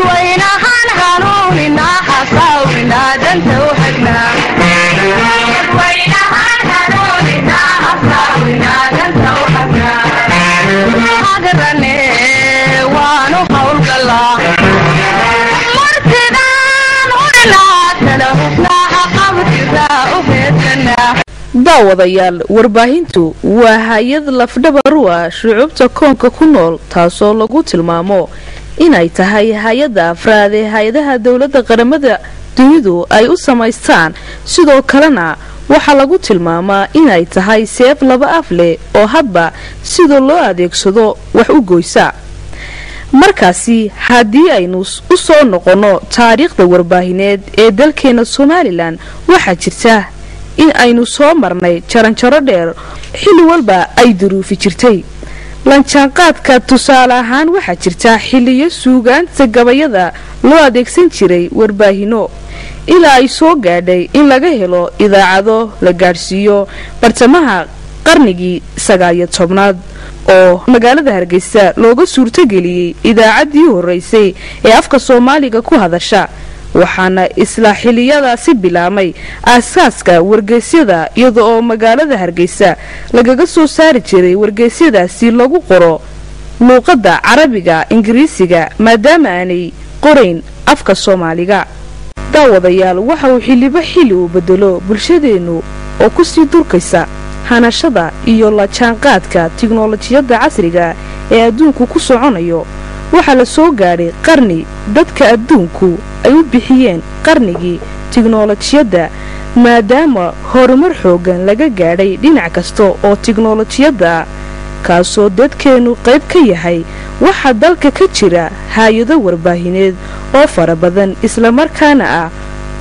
وينهان هنوننا حصاونا دنت وحقنا وينهان هنوننا حصاونا دنت وحقنا حقرني وانو حول الله مرتدان ولنا تلوحنا حقبتنا وفتنا daawadayaal warbaahintu waa hay'ad lafdhabar u ah shucuubta koonka ku nool taasoo lagu tilmaamo inay tahay hay'adda afraad ee hay'adaha dawladda qaramada dunidu ay u samaystaan sidoo kalena waxa lagu tilmaamaa inay tahay seef laba af leh oo hadba sidoo loo adeegsado wax u goysa markaasi haddii aynu u soo noqono taariikhda warbaahineed ee dalkeena Soomaaliland waxa jirta in aynu soo marnay jaranjaro dheer xilli walba ay duruufi jirtay lanjaanqaadka tusaale ahaan waxaa jirta xilliyo suugaanta gabayada loo adeegsan jiray warbaahino ilaa ay soo gaadhay in laga helo idaacado la gaadhsiiyo bartamaha qarnigii 19aad oo magaalada Hargeysa looga suurtageliyay idaacaddii horeysay ee afka Soomaaliga ku hadasha waxaana isla xiliyadaasi bilaamay aasaaska wargeysyada iyada oo magaalada Hargeysa lagaga soo saari jiray wargeysyadaasi lagu qoro luqadda Carabiga Ingiriisiga maadaama aanay qorayn afka Soomaaliga daawadayaal waxa uu xilli u bedelo bulshadeenu oo ku sii durkaysa hanashada iyo la jaanqaadka tiknoolajiyada casriga ee adduunku ku soconayo waxa la soo gaaray qarni dadka adduunku ay u bixiyeen qarnigii tiknoolajiyada maadaama horumar xoogan laga gaadhay dhinac kasta oo tiknoolajiyada kaasoo dadkeenu qayb ka yahay waxa dalka ka jira hay'ado warbaahineed oo fara badan isla markaana ah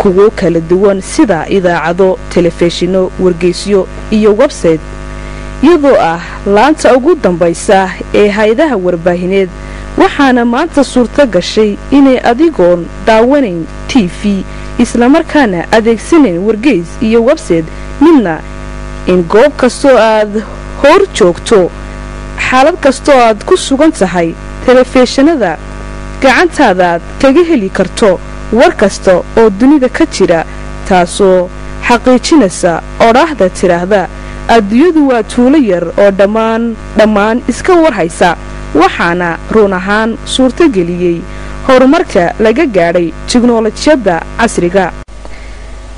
kuwo kala duwan sida idaacado telefishino wargeysyo iyo website iyadoo ah laanta ugu dambaysa ee hay'adaha warbaahineed waxaana maanta suurto gashay inay adigoon daawanayn TV isla markaana adeegsanayn wargeys iyo website midna in goob kastoo aad hor joogto xaalad kastoo aad ku sugan tahay telefishinada gacantaada kaga heli karto war kasta oo dunida ka jira taasoo xaqiijinaysa odhaahda tiraahda adduunyadu waa tuulo yar oo dhammaan iska warhaysa waxaana run ahaan suurto geliyay horumarka laga gaadhay tiknoolajiyada casriga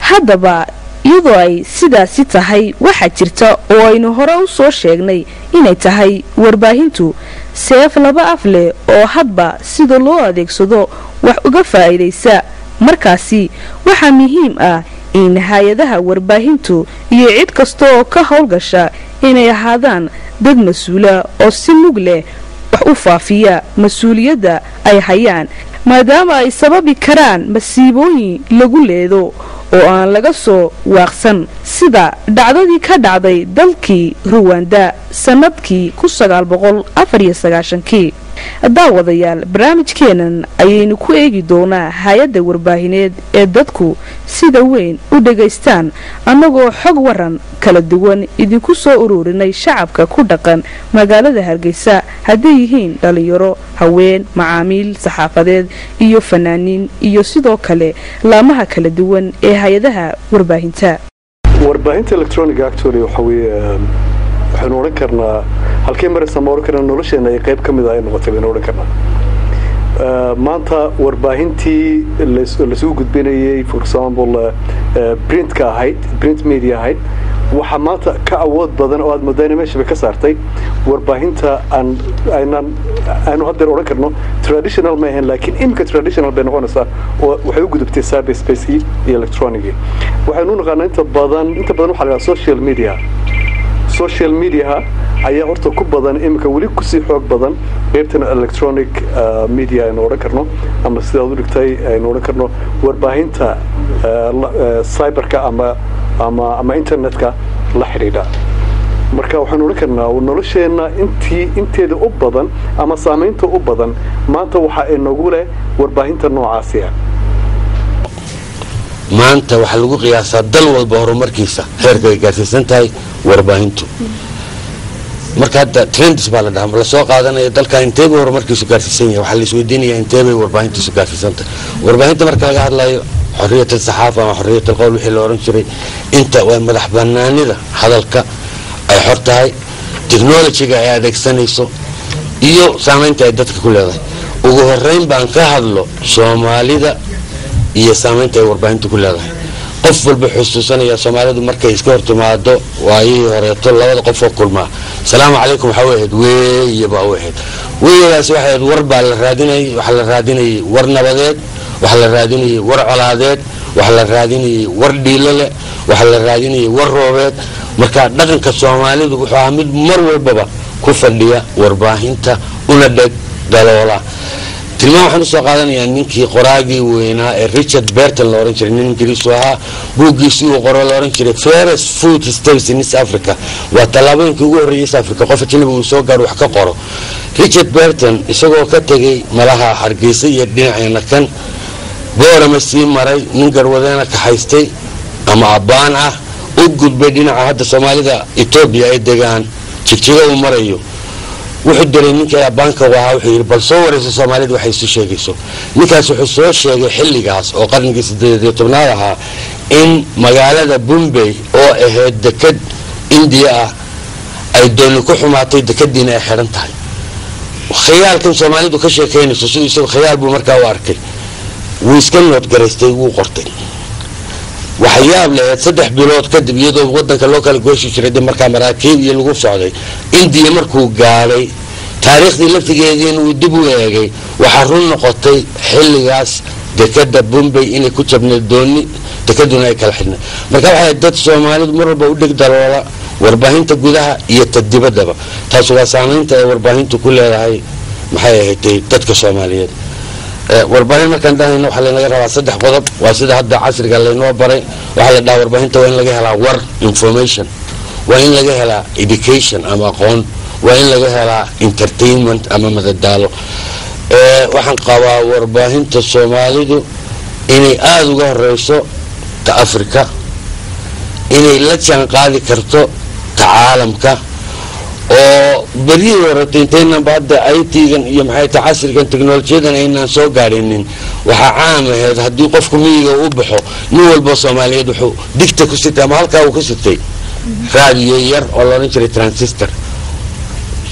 haddaba iyadoo ay sidaasi tahay waxa jirta oo aynu hore u soo sheegnay inay tahay warbaahintu seef laba af leh oo hadba sida loo adeegsado wax uga faa'iideysa markaasi waxa muhiim ah in hay'adaha warbaahintu iyo cid kasta oo ka howlgasha inay ahaadaan dad mas'uula oo si mug leh wax u faafiya mas'uuliyadda ay hayaan maadaama ay sababi karaan masiibooyin lagu leedo oo aan laga soo waaqsan sida dhacdadii ka dhacday dalkii Rwanda sanadkii 1994 daawadayaal barnaamijkeenan ayaynu ku eegi doonaa hay'adda warbaahineed ee dadku sida weyn u dhageystaan annagoo xog waran kala duwan idinku soo ururinay shacabka ku dhaqan magaalada Hargeysa haddii yihiin dhalinyaro haween macaamiil saxaafadeed iyo fanaaniin iyo sidoo kale laamaha kala duwan ee hay'adaha warbaahinta electronic actually waxaan oran karnaa halkee maraysa ma oran karnaa nolosheena ay qayb ka mid ah ay noqotay baan oran karnaa maanta warbaahintii la soo gudbinayay for example print media ahayd waxa maanta ka awood badan oo aad moodayna meesha ka saartay warbaahinta aanu hadda oran karno traditional ma ahayn laakiin imka traditional bay noqonaysaa oo waxay u gudubtay cyberspace iyo electronic waxaanu naqaanaa inta badan waxa la social media ayaa horta ku badan imka wali ku sii xoog badan qaybtan electronic media aynu oran karno ama sida aad u dhigtay aynu oran karno warbaahinta cyberka ama internetka la xiriira marka waxaan oran karnaa nolosheena inteeda u badan ama saameynta u badan maanta waxa ay nagu leh warbaahinta noocaasi ah maanta waxa lagu qiyaasaa dal walba horumarkiisa heerka ay gaarsiisan tahay warbaahintu marka hadda trends baa la dhahaa la soo qaadanaya dalka inteeba horumarkiisu gaarsiisan yahay waxa la isweydiinaya inteeba warbaahintiisu gaarsiisanta warbaahinta marka laga hadlayo xorriyadda saxaafada ama xorriyadda qowl wixii la oran jiray inta waa madax bannaanida hadalka ay xor tahay technology-ga ay adeegsanayso iyo saamaynta ay dadka ku leedahay ugu horeyn baan ka hadlo Soomaalida iyo saamaynta ay warbaahintu ku leedahay qof walba xusuusanaya Soomaalidu markay iska hortimaado waayii horeeto labada qof oo kulma salaamu calaykum waxa weeyad weeyaba weeyadaas waxa war baa la raadinay waxa la raadinay war nabadeed waxa la raadinay war colaadeed waxa la raadinay war dhiilale waxa la raadinay war roobeed marka dhaqanka Soomaalidu wuxuu mid mar walba ku fadhiya warbaahinta una dhag daloola tilmaan waxaan soo qaadanayaa ninkii qoraagii weynaa ee Richard Burton la oran jiray nin Ingiriis ah buugiisii uu qoray la oran jiray First Food Steps in East Africa waa talaabooyinkii ugu horreeyay East Africa qof ajnabi uu soo gaar wax ka qoro Richard Burton isagoo ka tagay malaha Hargeysa iyo dhinaceena kan boorama sii maray nin garwadeena ka haystay ama abaan ah u gudbay dhinaca hadda Soomaalida Ethiopia ay degaan jigjiga uu marayo wuxuu diray ninka banka waxa uu yiri bal soo waraysa Soomaalidu waxay soo sheegayso ninkaas wuxuu soo sheegay xilligaas oo qarnigii 18 ahaa in magaalada Bombay oo ahayd dekad India ay doon ku xumaatay dekadiina ay xiran tahay khayaalkan Soomaalidu ka sheekeynayso sidoo khayaal buu markaa u arkay wiiskan nood gareystay wuu qortay waxyaab leh 3 bilood kadib iyadoo wadanka loo kala gooshi jiray markaa maraakiib iyo lagu socday India markuu gaaray taariikhdii laftigeedii uu dib u eegay waxa run noqotay xilligaas dekada Bombay inay ku jabnay dooni dekaduna ay kala xidhnay marka waxa dad Soomaalidu mar walba u dhig daloola warbaahinta gudaha iyo tadibadaba taas waa saamaynta ay warbaahintu ku leedahay maxay ahayd dadka Soomaaliyeed warbaahin markaan dhahnayna waxa laga rabaa 3 qodob waa sida hadda casriga laynoo baray waxa la dhahaa warbaahinta waa in laga helaa war information waa in laga helaa education ama aqoon waa in laga helaa entertainment ama madadaalo waxaan qabaa warbaahinta Soomaalidu inay aad uga horeyso ta Afrika inay la jaan qaadi karto ta caalamka oo bari horeeytayna baad IT-gan iyo maxay tahay casrigan technology-dan aynaan soo gaarinin waxa caam ah hadii qofku miyiga u baxo nin walba Soomaaliyeed wuxuu digta ku sitay ama halka uu ku sitay raadiyo yar oo la oran jiray transistor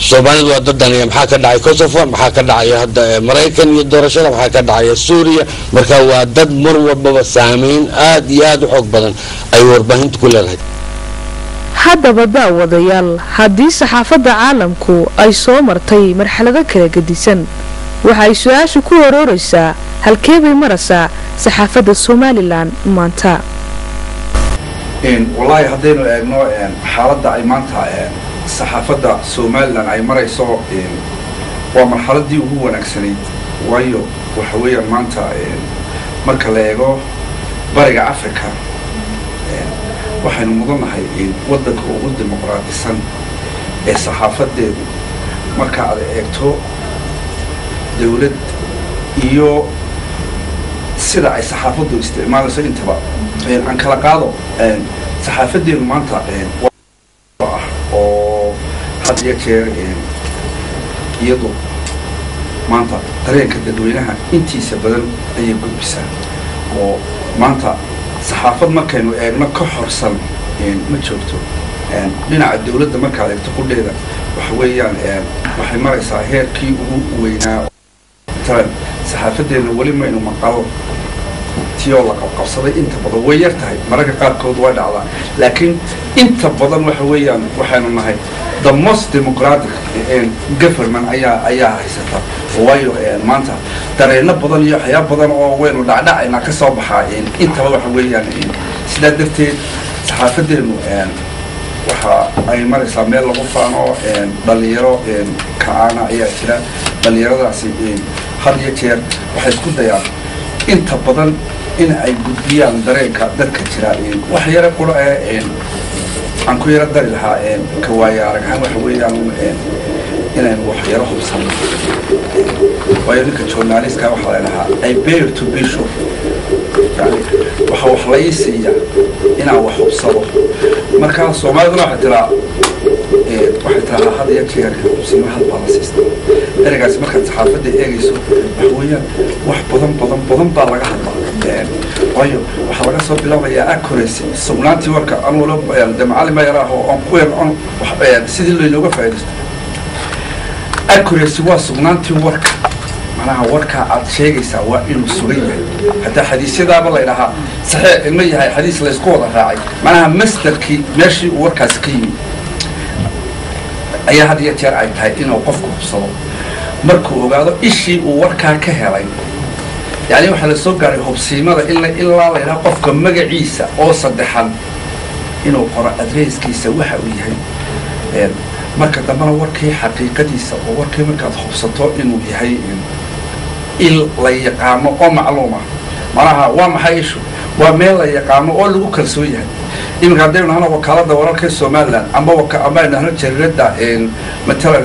Soomaalidu waa dad dhanaya maxaa ka dhacay Kosovo maxaa ka dhacay hadda Mareykan iyo doorashada maxaa ka dhacay Suuriya marka waa dad mar walba saameyn aad iyo aad u xoog badan ay warbaahintu ku leedahay haddaba daawadayaal haddii saxaafadda caalamku ay soo martay marxalado kala gedisan waxay su'aashu ku hororaysaa halkee bay maraysaa saxaafadda Somaliland maanta wallahi haddaynu eegno xaaladda ay maanta saxaafadda Somaliland ay marayso waa marxaladii ugu wanaagsanayd waayo waxa weeyaan maanta marka la eego bariga Afrika waxaynu mudanahay wadanka ugu dimuqraadisan ee saxaafadeedu marka aad eegto dawlad iyo sida ay saxaafadu isticmaalayso intaba aan kala qaado saxaafadeedu maanta oo had iyo jeer iyadu maanta dareenka dadweynaha intiisa badan ayay gudbisaa oo maanta saxaafad markaynu eegno ka horsan ma joogto dhinaca dawladda marka aad eegto qudheeda waxa weeyaan waxay maraysaa heerkii ugu weynaa tan saxaafadeena wali ma inuu maqalo tiyoo la qabsaday inta badan way yar tahay mararka qaarkood way dhacdaa laakiin inta badan waxa weeyaan waxaanu nahay the most democratic government ayaa haysata waayo maanta dareeno badan iyo waxyaabo badan oo waynu dhacdhacayna ka soo baxaa intaba waxa weeyaan sida darteed saxaafadeenu waxa ay maraysaa meel lagu faano dhalinyaro kaana ayaa jira dhalinyaradaasi had iyo jeer waxay isku dayaan inta badan in ay gudbiyaan dareenka dadka jira wax yara qura aan ku yara dari lahaa ka waaya aragahan waxa weeyaan inaan wax yara hubsano waayo ninka journalistka waxa la dhahaa I bear to be sure yani waxa wax la isiiya inaan wax hubsado marka Soomaaliduna waxa jira waxay tahay had iyo jeer hubsiimo hal baa la siista ereygaasi markaad saxaafadda eegayso waxa weeyaan wax badan baa laga hadlaa waayo waxaa laga soo bilaabayaa accuracy sugnaantii warka anuula de macallin yaraah oo aan ku yar sidii looga faa'iidaysto accuracy waa sugnaantii warka معناها وركا عاد شيء سواء إنه سورية حتى حديث هذا بالله لها صحيح المية هاي حديث لا يسقط راعي معناها مستر كي ماشي وركا سكيم أي هذه ترى هاي إنه وقفكم بصلوا مركو وقالوا إشي ووركا كهلاين يعني وحنا السوق قال هو بسيمة إلا الله يلا قفكم مجا عيسى أو صدحان إنه قرأ أدريس كي يسويها وياهي marka dambana warkii xaqiiqadiisa oo warkii markaad hubsato inuu yahay il la yaqaano oo macluuma maraha waa maxay ishu waa meel la yaqaano oo lagu kalsoon yahay iminka hadaynu nahno wakaalada wararka Soomaaliland amba nahno jareedda matalan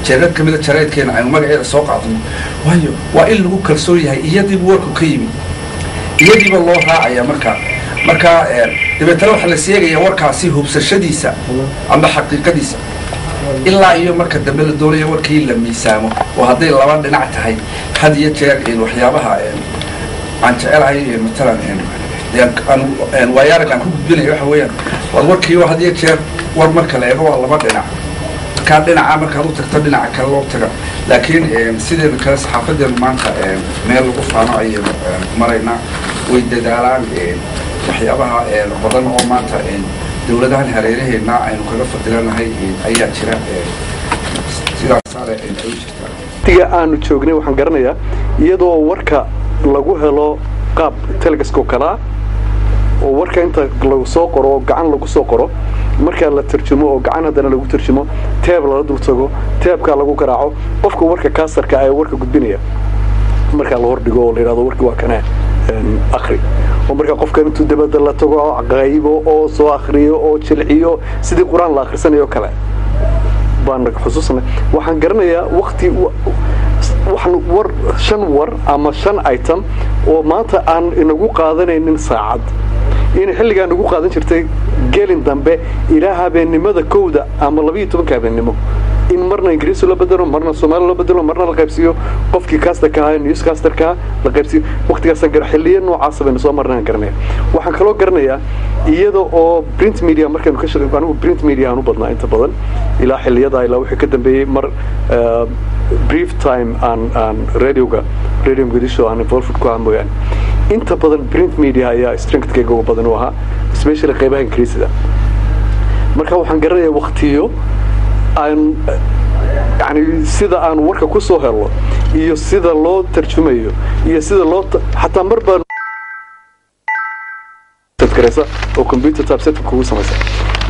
jareed kamida jareedkeena aynu magaceeda soo qaadno waayo waa il lagu kalsoon yahay iyadii warku ka yimi iyadiiba loo raacaya marka dibetana waxa la sheegaya warkaasi hubsashadiisa amba xaqiiqadiisa ilaa iyo marka dambe la doonayo warkii la miisaamo oo haday laba dhinac tahay had iyo jeer in waxyaabaha aan jecelahay matalan waayarkan ku gudbinayo waxa weeyaan warkii had iyo jeer war marka la eego laba dhinac ka dhinaca marka uu tagto dhinaca kale loo tago laakiin sideen kala saxaafadeenu maanta meel lagu faano ay marayna way dadaalaan waxyaabaha badan oo maanta dawladahan hareeraheena aynu kaga fadilanahay ayaa jira sidaas sare ay jirtaa tiga aanu joognay waxaan garanayaa iyadoo warka lagu helo qaab telegasko kala oo warka inta lagu soo qoro gacan lagu soo qoro marka la tarjumo oo gacan hadana lagu tarjumo tab la dul tago tabka lagu garaaco qofka warka kaasarka ay warka gudbinaya marka la hordhigo oo la yiraahdo warkii waa kana akhri ومركا قف كان تدبد الله تقع غايبه أو سو آخريه أو تشلعيه سيد القرآن لا آخر سنة يوكله بانك خصوصا وحن قرنا يا وقتي وحن ور أما شن أيتم وما تأن إنه قاعدين إن ساعد إن حل كان نقول قاعدين شرتي جالين دمبه إلها بين ماذا كودا أما لبيه تبكى بين نمو إن مرنا إنجليز ولا بدلوا مرنا الصومال ولا بدلوا مرنا القيبسيو قف كي كاستر كها نيوز كاستر كها القيبسيو وقت كاستر جر حليا وعصب إنه صار مرنا قرنيا وحن كلو قرنيا يدو أو برينت ميديا مركز كشر كانوا برينت ميديا أنو بدنا أنت بدل إلى حليا ده إلى وحكي كده بمر بريف تايم عن راديو مقدسو عن فولفود كوان بيان أنت بدل برينت ميديا يا سترينكت كيجو بدنوها سبيشال قيبها إنجليزي ده مركز وحن قرنيا وقتيو أن يعني سيدا أن ورك كوسو هلا iyo sida loo tarjumayo iyo sida loo hatta marba tadkaraysa oo computer tabset ku samaysa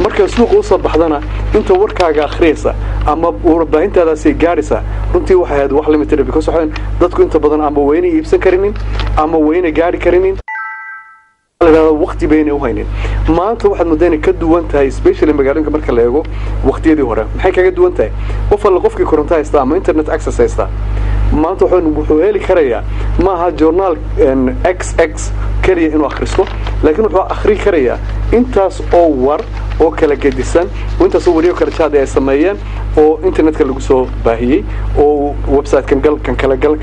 marka suuq uu soo baxdana inta warkaaga akhriyaysa ama warbaahintaada si gaarisa runtii waxa ahayd wax limited because waxaan dadku inta badan ama weyna iibsan karinin ama weyna gaari karinin waqti bayna u haynin maanta waxaad moodeen ka duwan tahay especially magaalooyinka marka la eego waqtiyadii hore maxay kaga duwan tahay qofkii koronto haysta ama internet access haysta maanta wuxuu heli karayaa maaha journal XX kaliya inuu akhristo laakiin wuxuu akhri karayaa intaas oo war oo kala gedisan oo intaas oo wariyo kala jaad ay sameeyeen oo internetka lagu soo baahiyay oo website kan kala gal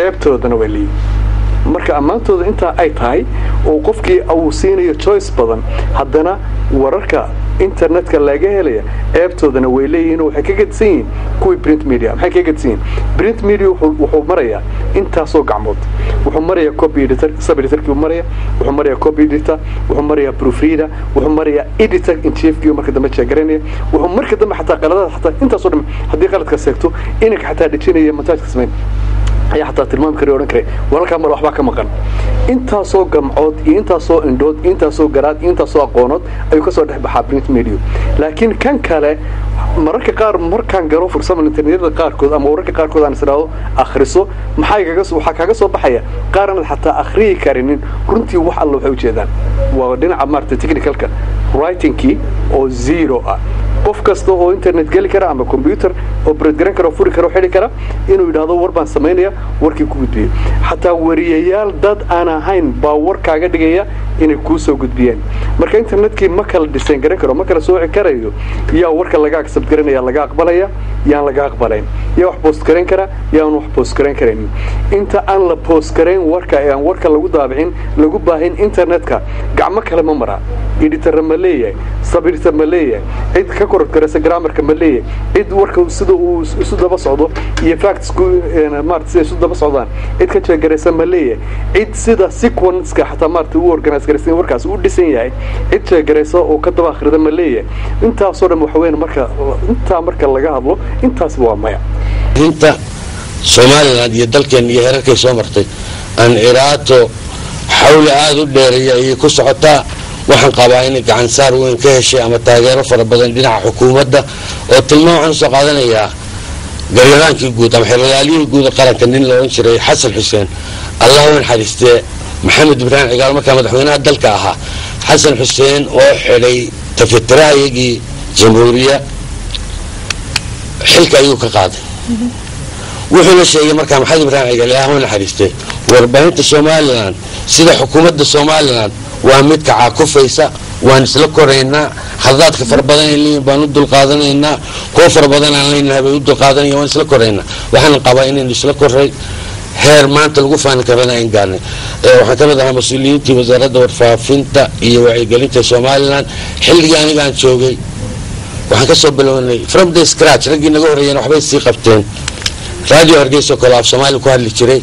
eebtoodana way leeyihiin marka amaantooda inta ay tahay oo qofkii uu siinayo choice badan haddana wararka internetka laga helaya eebtoodana way leeyihiin oo waxay ka gadsan yihiin kuwii print media maxay ka gadsan yihiin print media wuxuu marayaa intaasoo gacmood wuxuu marayaa copy editor sub editor wuxuu marayaa copy editor wuxuu marayaa proofreader wuxuu marayaa editor in chief kii marka dambe sheegareynaya wuxuu marka dambe xataa qaladaad xataa intaasoo dhan haddii qaladka seegto inaka xataa dhijinaya montage sameyn ayaa xataa tilmaam kari oran karay walaalka mar waxba ka maqan intaasoo gamcood iyo intaasoo indhood intaasoo garaad intaasoo aqoonood ayuu ka soo dhex baxaa print media laakiin kan kale mararka qaar markaan garo fursad internetka qaarkood ama wararka qaarkood aan isdhaado akhriso waxa kaga soo baxaya qaarna xataa akhriyi karinin runtii wax alla waxay u jeedaan waa dhinaca maarta technicalka writingkii oo zero ah qof kasta oo internet gali kara ama computer operate garan kara furi kara xiri kara inuu yiraahdo war baan sameynaya warkii ku gudbiyo xataa wariyayaal dad aan ahayn baa warkaaga dhigaya inay ku soo gudbiyeen marka internetkii ma kala design garan karo ma kala sooci karayo yaa warka laga accept garanaya laga aqbalaya yaan laga aqbalayn yaa wax post garan kara yaan wax post garan karin inta aan la post garan warka aan warka lagu daabicin lagu baahin internetka gacmo kale ma mara editor ma leeyahay sabirta ma leeyahay cid ka korod karaysa grammarka ma leeyahay cid warka sida uu isu daba socdo iyo facts ku maartay isu daba socdaan cid ka jeegaraysa ma leeyahay cid sida sequence-ka xataa maartay u organize garaysan warkaas u dhisan yahay cid jeegaraysa oo ka daba akhrida ma leeyahay intaas oo dhan wax weyn marka laga hadlo intaas waa maya inta Soomaaliland iyo dalkeen iyo heerarkay soo martay aan iraato xawli aad u dheereeyay ay ku socotaa waxaan qabaa in gacan saar weyn ka heshay ama taageero fara badan dhinaca xukuumadda oo tilmaamahan soo qaadanaya garyaraankii guud ama xeelaaliyihii guud qaranka nin loo jiray Xasan Xuseen Allah uu naxariistay Maxamed Ibrahim Cigaal markaa madaxweynaha dalka ahaa Xasan Xuseen oo xidhay tafatiraayigii jamhuuriya xilka ayuu ka qaaday wuxuu sheegay markaa Maxamed Ibrahim Cigaal Allah uu naxariistay warbaahinta Soomaaliland sida xukuumadda Soomaaliland waa mid ka caakufaysa waan isla koreynaa hadadka farbadan ee baan u dul qaadanaynaa koo farbadan aan leenahay u dul qaadanaya waan isla koreynaa waxaan qabaa in isla koray heer maanta lagu faan karana in gaarnay waxaan ka mid ahaa mas'uuliyiintii wasaaradda warfaafinta iyo wacyigelinta Soomaaliland xilliga aniga aan joogay waxaan ka soo bilownay from the scratch ragii naga horeeyeen waxbay sii qabteen radio Hargeysa kala af Soomaali ku hadli jiray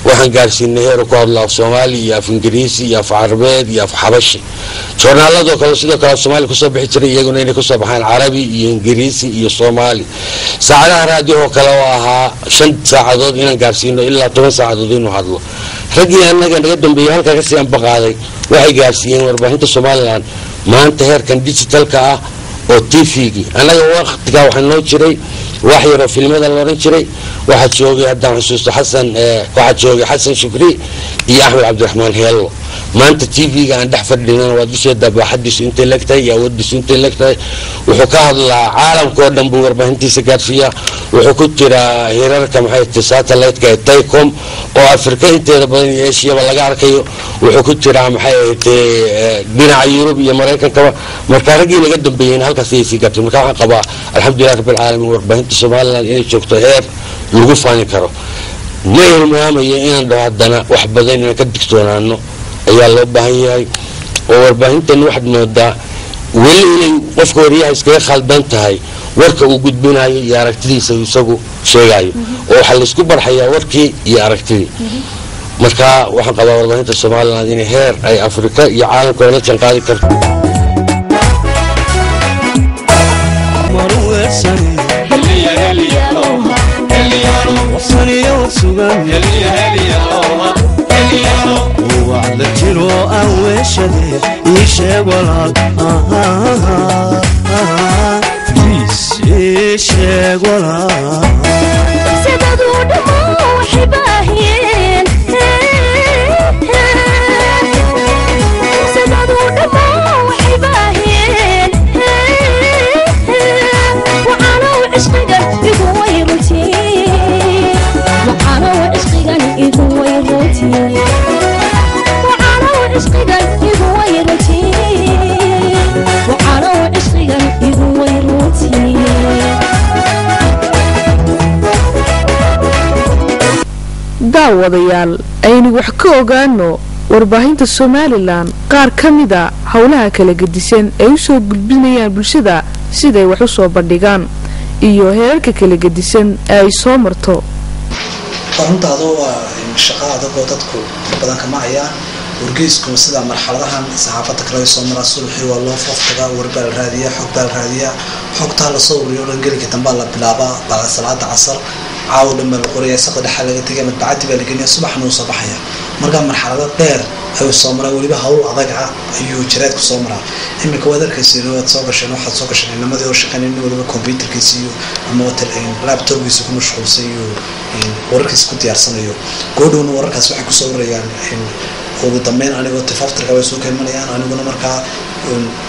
waxaan gaarsiinay heer ku hadla af Soomaali iyo af Ingiriisi iyo af Carabeed iyo af Xabashi joornaalada kale sidoo kale Soomaali ku soo bixi jiray iyaguna inay ku soo baxaan Carabi iyo Ingiriisi iyo Soomaali saacadaha radio kale oo ahaa 5 saacadood inaan gaarsiino ilaa 10 saacadood inuu hadlo ragii anaga naga dambeeyay halka ka sii anbaqaaday waxay gaarsiiyeen warbaahinta Soomaaliland maanta heerkan digitalka ah oo TV-gi anaga waqtiga waxaan noo jiray wax yar oo filmada la oran jiray waxa joogay haddaan xusuusto Xasan Shukri iyo Ahmed Cabdiraxmaan Heelo maanta TV-ga aan dhex fadhinaa waa disheeda baaxadiisu intay lagtay iyo waddiisu intay lagtay wuxuu ka hadlaa caalamka oo dhan buu warbaahintiisa gaarsiiya wuxuu ku jira heerarka maxay tahay satellite-ka Telcom oo Afrika inteeda badan iyo Asia laga arkayo wuxuu ku jira maxay tahay dhinaca Yurub iyo Mareykanka marka ragii laga dambeeyay halkaas ay sii gaartay marka waxaan qabaa alxamdulillah rabbil caalamiin warbaahinta Soomaaliland inay joogto heer lagu faani karo neer maamaya inaan dhahdana wax badan inaan ka digtoonaano ayaa loo baahan yahay oo warbaahintan waxad moodaa weli inay qofka wariyaha iskaga khaldan tahay warka uu gudbinayo iyo aragtidiisa isagu sheegayo oo waxa la isku barxayaa warkii iyo aragtidii marka waxaan qabaa warbaahinta Soomaaliland inay heer ay Afrika iyo caalamka la janqaadi karto وعلى جرو أوشدي يشغل بليز يشغل سددوا دموع حباهين سددوا دموع حباهين وعلى عشقك يقوى روتين وعلى عشقك يقوى روتين وعلى عشقك يقوى روتين وعلى عشقك يقوى روتين daawadayaal aynu wax ka ogaano warbaahinta Soomaaliland qaar kamida hawlaha kala gedisan ay soo gudbinayaan bulshada siday wax u soo bandhigaan iyo heerarka kala gedisan ay soo marto runtaadu waa shaqada dadku badan kama ayaan wargeysku sida marxaladahan saxaafada kala soo maraa sulxi waa loo faftaga warbal raadiya xogta la soo wariyo galka damba la bilaaba baa salaada casar عاود لما القرية سقط حلقة تجمع بعد بالجنيه صباح نوصل بحيا مرجع مرحلة بير أو الصمرة واللي بها هو أضجع أيو جرات الصمرة هم كوادر كسيرو تصور شنو حد تصور شنو لما ده وش كان إنه ولا كمبيوتر كيسيو أما وتل لابتوب يسكون مشغول سيو وركز كنت يرسليو كودون وركز واحد كسور يعني هو ضمن أنا قلت ففتر كويسو كمان يعني أنا قلنا مركا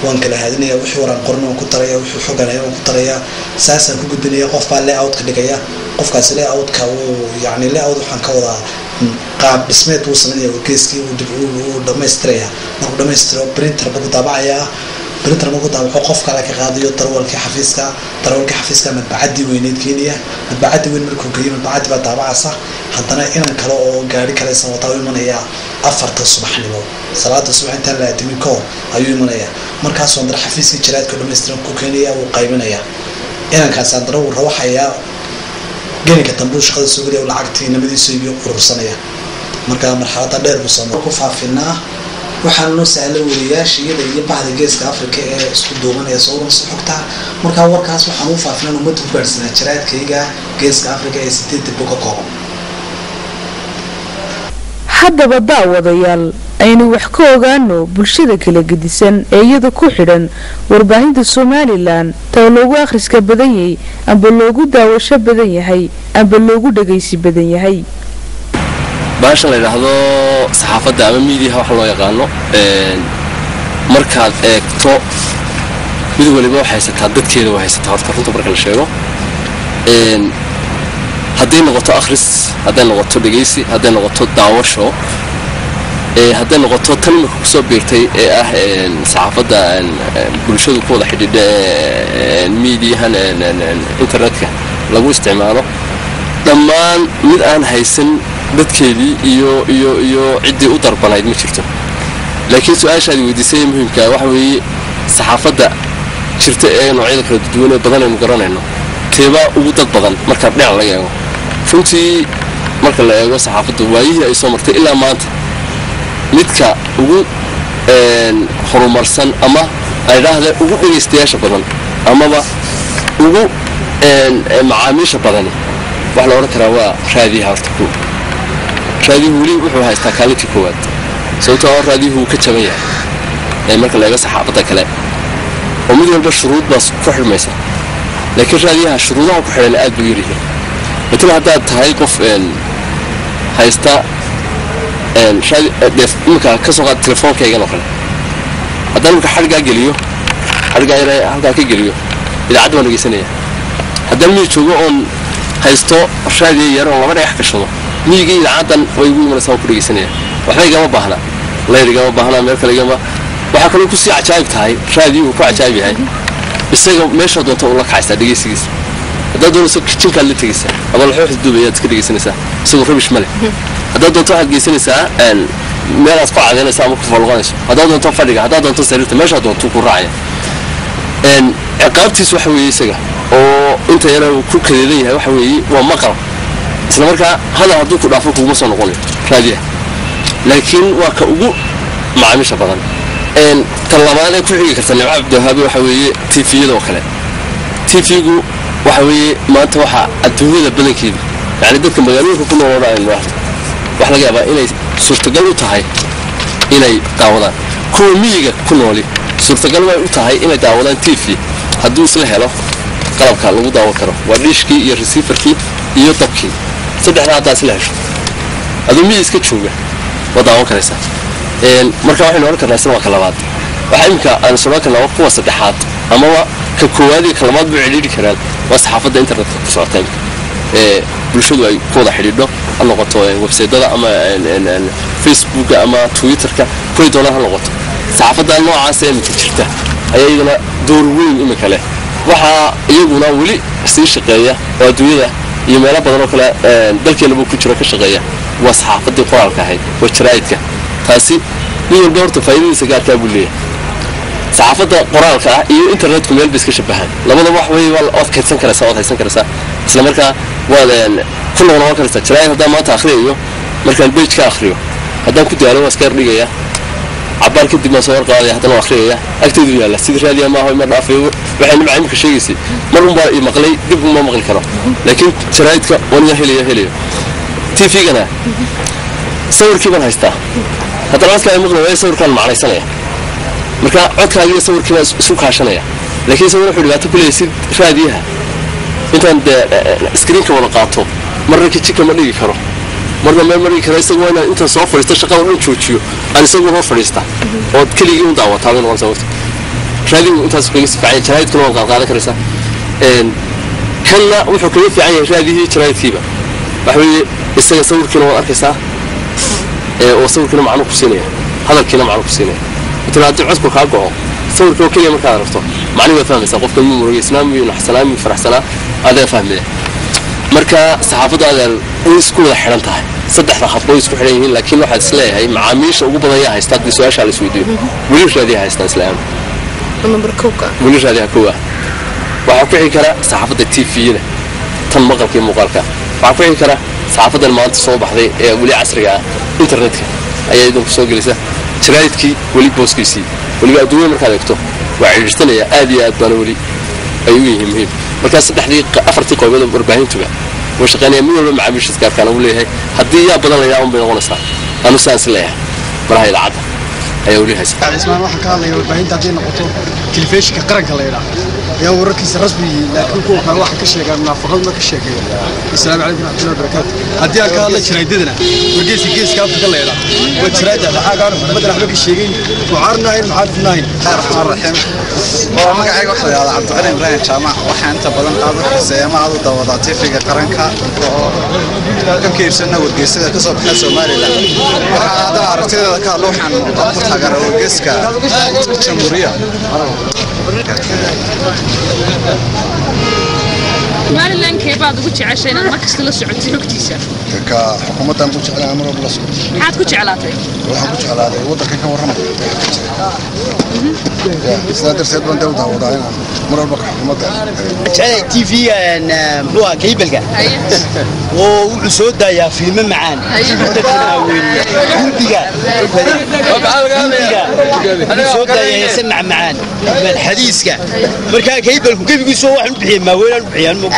waan kala haadinaya wixii waraan qoran waan ku taraya wixii xoganaya waan ku taraya saasaan ku gudbinaya qof baa layout ka dhigaya qofkaasi layout-ka yani layout waxaan ka wadaa qaab dhismeed buu sameynaya wargeyskii uu dhamaystiraya markuu dhamaystiro printer buu ku daabacayaa printer buu ku daabaco qof kale ka qaadayo darwalkii xafiiska madbacadii weyneed keenaya madbacadii weyn markuu geeyo madbacadii baa daabacaysa haddana inan kale oo gaari kale wataa u imanaya 4 subaxnimo salaada subax intaan la aadimin ka hor ayuu imanaya markaas oo dara xafiiskii jiraadka dhammaystiran ku keenaya uu qaybinaya inankaas aan dara uu rawaxaya gelinka dambu shaqada soo geliya lacagtii nabadiisu iyo urursanaya marka marxaladda dheer buu soo ku faafinaa waxaan noo sahlay wariyaashiyada iyo bahda geeska Afrika ee isku duubanaya soo xogta marka warkaas waxaan u faafinaa ummadda ku gaarsiinaa jiraadkayga geeska Afrika ee 8 boqo kooban haddaba daawadayaal aynu wax ka ogaano bulshada kala gedisan ee iyada ku xidhan warbaahinta Somaliland taa loogu akhriska badan yahay amba loogu daawasho badan yahay amba loogu dhageysi badan yahay baashan la yiraahdo saxaafadda ama media waxa loo yaqaano markaad eegto mid waliba waxay haysataa dadkeeda waxay haysataa horta runta marka la sheego hadday noqoto akhris hadday noqoto dhageysi hadday noqoto daawasho hadday noqoto tan imika kusoo biirtay ee ah saxaafadda bulshadu ku wada xidhiidha mediahan internetka lagu isticmaalo dhammaan mid aan haysan dadkeedii iyo ciddii u darbanayd ma jirto laakiin su-aashaadi weydiisay muhiimka waxa weeye saxaafadda jirta ee noocyada kala duwan ee badan aynu garanayno teeba ugu dad badan marka dhinac laga eego runtii marka la eego saxaafadda waayihii ay soo martay ilaa maanta midka ugu horumarsan ama ay yidhaahdeen ugu dhegaystayaasha badan amaba ugu macaamiisha badani wax la odhan karaa waa raadiyaha horta ku raadiyahu weli wuxuu haystaa kaalintii koowaad sababtoo ah raadiyahu ka jaban yahay marka la eego saxaafadda kale oo mid walba shuruud baas ku xidhmaysa laakiin raadiyaha shuruudaha ku xidhan aad buu yaryahay مثل هذا تهاي قف هايستا دف إمك كسر التلفون كي يجنو خلا هذا إمك حرقة جليو حرقة كجليو إذا عدوا نجي سنة هذا مي تشوفه أن هايستو شادي يرون ما رايح كشلو ميجي إذا عدن ويقول من سوق نجي سنة وحنا جماعة بحنا الله يرجع بحنا أمريكا جماعة وحكلوا كسي عجائب تهاي شادي وكوا عجائب هاي بس يجوا مش هذا تقول لك حاجة دقيقة سيس هذا دول سك كتير كله تجلسه أبغى الحوح الدوبيات كده جلسنا سووا ربش ملك هذا دول واحد جلسنا أن ما أسقع علينا سامو كفالغانش هذا دول فرق هذا دول سريرته مش هذا تكون راعي أن عقابتي سوحوي سجى أو أنت يلا كل كذي وحوي ومقر سلامرك هذا هذوك ضعفوك ومصنع قولي هذه لكن وكأجو مع مش أبغى أن طلبنا كل شيء كتني عبد هذا وحوي تيفي ذا وخلاء تيفيجو وحوي ما توحى الدنيا بلنكيد يعني ذلك مجالين كلهم وراء الواحد وحنا جابا إلى صورة قلبه تهاي إلى داودان كل ميجا كل ولي صورة قلبه تهاي إلى داودان تيفي هدوس له له قلب كله داود كره وريشكي يرسيفر كي يطبكي صدق أنا أتاس له هذا ميز كتشوفه وداود كريسة مركب واحد نورك الناس ما كلامات وحيمك أنا سمعت إنه قوة صدحات أما كوادي كلمات بعيد كرال وصحافة الإنترنت كسرتين بالشدة أي قوة حديدة اللغة ويب سايت أما فيسبوك أما تويتر كل دولار اللغة صحافة النوع عسير متشرته أيضا دور وين إمكانه وها يجونا ولي سير شقية ودوية يملا بدنا كلا ذلك اللي بكتير كشقية وصحافة القرآن كهاي وشرايتك تاسي ليه الدور تفايدين سجات كابولية صحافة قرآن كا إيه إنترنت كميل بس كشبهان لما نروح وهي والأوف كتسن كلا سواد هيسن كلا سا إسلام مركا ولا كل ما كلا سا شراي هذا ما تأخريه مركا البيت كأخريه هذا كنت على واسكر ليه عبار كنت ما صور قاضي هذا ما أخريه أكتب ليه لا سيد رالي ما هو مرة فيه وحين معي مكشيء يسي مرة مقلي دب ما مقل كرا لكن شرايتك ونيا هلي تيفي أنا صور كيف أنا هستا هذا الناس كانوا مقلوا يصور كان معنا سنة marka codkaaga iyo sawirkiiba isu kaashanaya laakiin sawir wuxuu dhigaato kuleeysid raadiyaha intaan screen-ka wada qaato marna kici kama dhigi karo marna meel mari kara isagu waa inta soo fadhiista shaqada uu joojiyo aan isagu hor fadhiista oo kaliya uu daawataa inuu sababta raadigu intaas kaga sifacay jaraa'idkuna waa qaadan karaysa كلا وحكي في عين هذه جرايد كيبا وحوي السجن كنا وأركسا وصور كنا معنا كسينية هذا كنا معنا كسينية ترى عدكم خاقوا صور كنا كل يوم كان عرفته معني وفهم سقف كل يوم رئيس نامي ونحسلامي فرح سلام هذا فهمه مركا صحافة هذا ويسكون حرنتها صدق خطوة يسكون حريين لكن واحد سلاح هي معاميش وقبضيها هيستاد بسواش على السويدي وليش هذه هيستاد سلام وليش هذه كوة وعقوي كلا صحافة التيفية تنمقل كي مقالك وعقوي كلا صحافة المانت صوب حذي ولي عصرية إنترنت أي يدوم سوق لسه شرايط كي ولي بوس كيسي ولي أدوية مركز يكتب وعجتني آدي أدبان ولي أيوه مهم مركز تحديق أفرتي قوي بدو 40 تبع وشغالين مين مع مش تذكر كانوا ولي هيك هدي يا بدل يا أم بينغونسا أنا سانس ليه براهي العادة أيوه ولي هسه اسمه واحد قال لي 40 تعطينا قطو تلفيش كقرن كلا يلا يا وركيس رسمي لكن كو كان واحد كشيء قال منافقات ما كشيء السلام عليكم ورحمه الله وبركاته هدي قال لي شريدنا ورقيس جيس كاف كلا يلا وشريد حاجه بدل حلو كشيء وعارنا هين معرفناين الرحمن الرحيم والله ما قاعد اقول يا عبد الغني ابراهيم جامع waxaan inta badan qaado xiiseeyamaha dawada tifiga qaranka oo kiibsana wargeysada ka soo baxay Soomaaliland waxa aad aragtida ka looxan ku taageero wargeyska jamhuuriya Somaliland كيباد وجه عشان ما كسل السعودية حكتيسة. كحكومة أنا وجه على أمر الله سبحانه. حد وجه على وجه على وضع كيف ورمه. سادر سيد بن داود وضعنا مر البقر حكومة. شاي تي في أن هو كيبلجا. وعسود ده يا فيلم معان. كوبيجا. عسود ده يسمع معان. الحديث كا. مركا كيبل كيف يسوي واحد بحيم ما وين بحيم.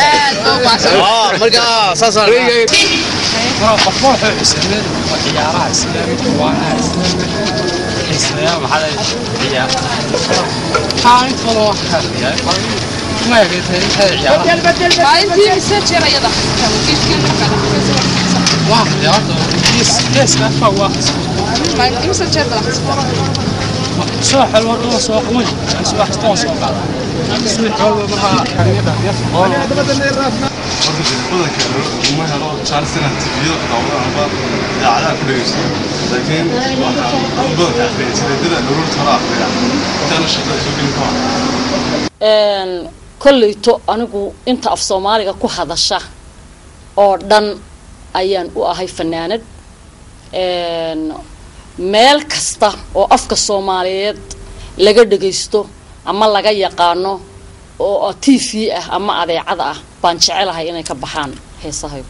مركا صار. خفوه إسلام وحيارات إسلام وعناس إسلام هذا حيار حاين فلوه حيار ما يقدر هذا حيار حاين في مسجل رياضة كيف واحد يا يس ما فوا ما يمسك جد سواء حلوة ولا سواء قوي سواء حصان سواء قاعد سواء حلوة مرها حريمة يفهم وما هو شهر سنة تبيض دعوة عبار على كل شيء لكن أبغى تعرفين سيدنا نور ترى كان الشغل سوق الكون كل تو أنا أنت في الصومالي كو هذا الشهر أردن أيان وأهي فنانة مال كستا وأفك الصوماليات لقى دقيستو أما لقى يقانو oo TV ama adeecad ah baan jecelahay inay ka baxaan heesahay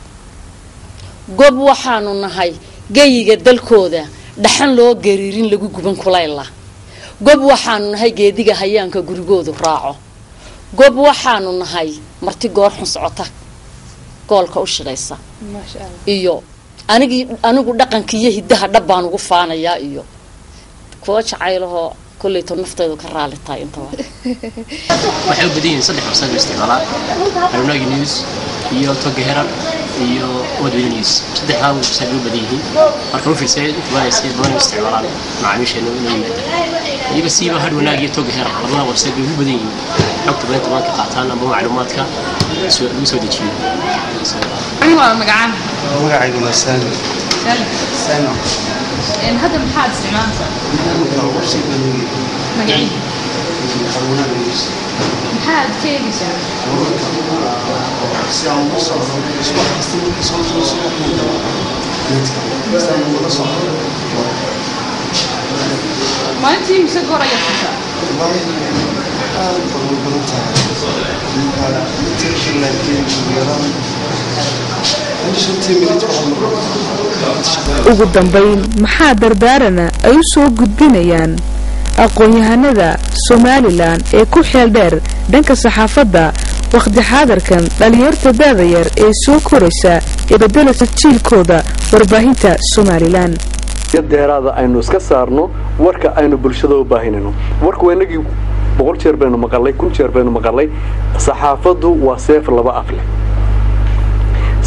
gob waxaanu nahay geeyiga dalkooda dhaxan loo gariirin lagu guban kulayla gob waxaanu nahay geediga hayaanka gurigoodu raaco gob waxaanu nahay marti goor xun socota goolka u shaqeysa ma sha Allah iyo anigu dhaqankiyo hidaha dhabbaan ugu faanaya iyo kuwa jacaylaho كل تنفتي وكرالي تاي أنت واحد. waxay u badiyeen saddex website isticmaalaan Arnoy News iyo Togehera iyo Wadway News saddexda website u badiyeen marka uu fiirsay inta badan isticmaalaan macaamiisheena inay yimaadaan iyaga siiba had wanaag iyo Togehera labada website u badiyeen xogta badan toban ka qaataan ama macluumaadka soo dejiyo أيوة مقعان magacaygu waa Sani Sani إن هذا محاد استعمالته مقعين محاد كيف يسوي ما أنتي مسكوا رأيك ugu dambeyn maxaa dardaarana ay u soo gudbinayaan aqoon-yahanada Somaliland ee ku xeel dheer dhanka saxaafadda waqti xaadirkan dhalinyarta daadayar ee soo koraysa ee bedelata jiilkooda warbaahinta Somaliland deeraada aynu iska saarno warka aynu bulshada u baahinayno warku weynagii 100 jeer baynu maqalay 1000 jeer baynu maqalay saxaafaddu waa seef laba af leh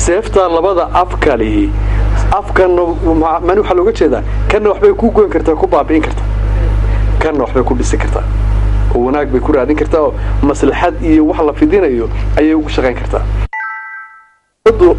seefta labada af kalihi afkan man waxa looga jeedaa kana waxbay ku goyn kartaa ku baabi'in kartaa kana waxbay ku dhisi kartaa oo wanaag bay ku raadin kartaa oo maslaxad iyo wax la fidinayo ayay ugu shaqayn kartaa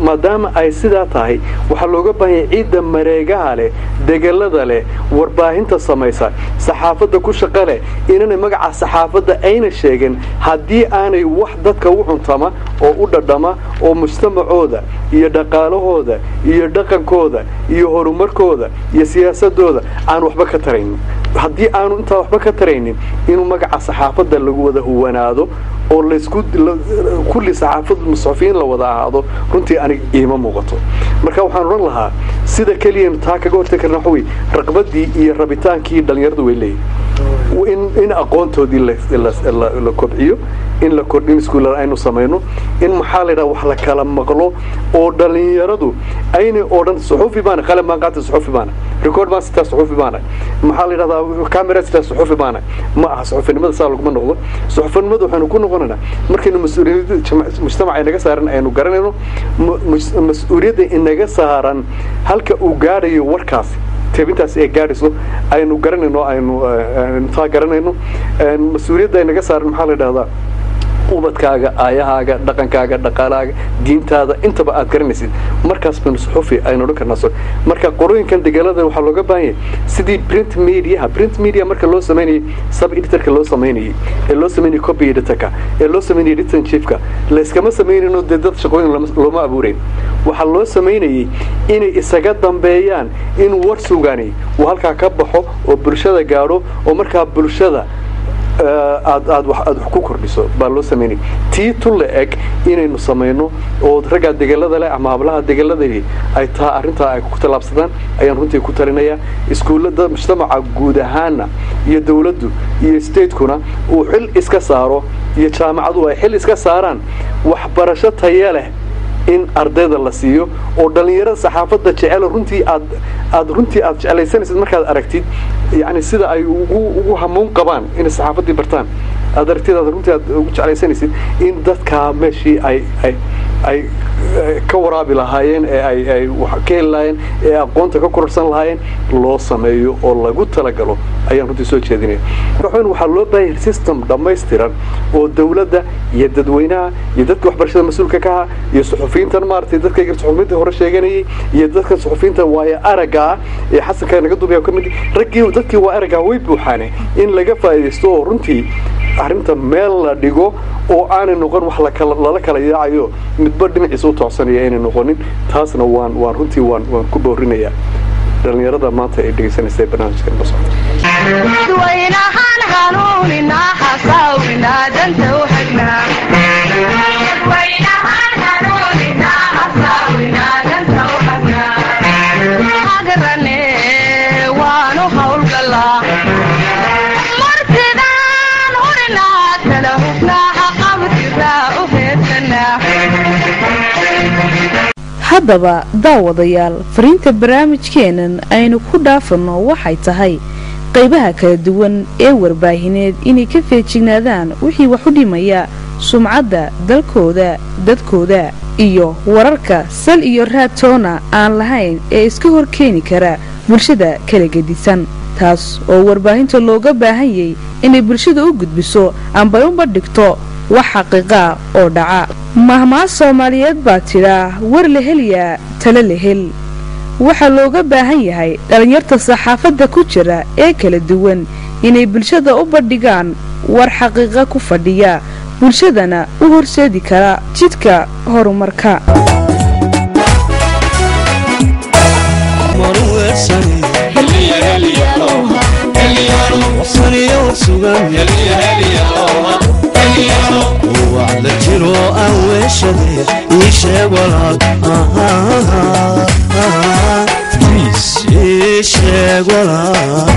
maadaama ay sidaa tahay waxa looga baahan ciidda mareegaha leh degalada leh warbaahinta samaysa saxaafadda ku shaqo leh inay magaca saxaafadda ayna sheegin haddii aanay wax dadka u cuntama oo u dhadhama oo mujtamacooda iyo dhaqaalahooda iyo dhaqankooda iyo horumarkooda iyo siyaasadooda aan waxba ka taraynin haddii aanu intaa waxba ka taraynin inuu magaca saxaafadda lagu wada huwanaado oo la isku kulli saxaafad musafiin la wada ahaado runtii aniga iima muuqato marka waxaan oran lahaa sida kaliya taa kaga hortagi karna waxa weeye raqbadii iyo rabitaankii dhalinyaradu way leeyihiin in aqoontoodii la kobciyo in la kordhin iskuulada aynu samayno in maxaa la yidhaha wax la kala maqlo oo dhalinyaradu aynay odhan suxuufi baana qalan baan qaata suxuufi baana record baan sitaa suxuufi baana maxaa la yidhahdaa camera sitaa suxuufi baana ma aha suxuufinimada saa laguma noqdo suxuufinimada waxaynu ku noqonaynaa markaynu mas-uuliyadda mujtamaca inaga saaran aynu garanayno mas-uuliyadda inaga saaran halka uu gaadhayo warkaasi تبينتاس إيجاريسو أي نقارنه أي نتاجرنه مسؤولية إنك صار محل هذا وبدكاga ayahaga dhaqankaaga dhaqaalaaga diintaada inta ba aad garanaysid markaas baan suxufi aynu oran karnaa marka qorooyinkan degalada waxa looga baahan yahay sidii print media marka loo sameeyay sub editorka loo sameeyay ee loo sameeyay copy editorka ee loo sameeyay editor chiefka la iskama sameeyno dad shaqooyin looma abuurin waxa loo sameeyay inay isaga dambeeyaan in war suugaani oo halka ka baxo oo bulshada gaaro oo marka bulshada aad wax ku kordhiso baa loo sameeyay tii tulle eg inaynu sameeyno oo raga degalada leh ama hablaha degalada ay taa arinta ay ku talaabsadaan ayaan runtii ku talinayaa iskuulada mujtamaca guud ahaana iyo dawladdu iyo state-kuna uu xil iska saaro iyo jaamacadu ay xil iska saaraan waxbarasho tayo leh in ardayda la siiyo oo dhalinyarada saxaafadda jecel runtii aad jecelaysanaysid markaad aragtid yani sida ay ugu hamuun qabaan in saxaafadii bartaan aad aragtid runtii aad ugu jecelaysanaysid in dadka meeshii ay ka waraabi lahaayeen ee ay wax ka helayeen ee aqoonta ka kororsan lahaayeen loo sameeyo oo lagu talagalo ayaan runtii soo jeedinaya waxa loo baahan system dhammaystiran oo dawladda iyo dadweynaha iyo dadka waxbarashada mas'uulka ka ah iyo suxufiyiintan maartay dadka suxufiyiinta hore sheeganayay iyo dadka suxufiyiinta waaya araga ee xasanka naga duubay kamid ragii dadkii waa araga way buuxaane in laga faa'iideysto oo runtii arinta meel la dhigo oo aan noqon wax la kala yaacayo midba dhinaciisa u toocsanaya inay noqonin taasna waan runtii waan ku boorinayaa dhalinyarada maanta ay dhageysanaysaa barnaamijkan basoo وينهان قانوننا حصاونا دنت وحقنا وينهان قانوننا حصاونا دنت وحقنا حقرني وانو حول الله مرتدان هرنا تلهفنا حقبت الراء وفتنا haddaba daawadayaal fariinta barnaamijkeenan aynu ku dhaafano waxay tahay qaybaha kala duwan ee warbaahineed inay ka feejignaadaan wixii wax u dhimaya sumcadda dalkooda dadkooda iyo wararka sal iyo raadtoona aan lahayn ee iska hor keeni kara bulshada kala gedisan taas oo warbaahinta looga baahanyay inay bulshada u gudbiso amba u bandhigto wax xaqiiqa oo dhaca mahmaa Soomaaliyeed baa tiraa war la heliyaa tala la hel waxa looga baahan yahay dhalinyarta saxaafadda ku jira ee kala duwan inay bulshada u bandhigaan war xaqiiqa ku fadhiya bulshadana u horseedi kara jidka horumarka وعلى جرو أوشدي يشغلك بليز يشغلك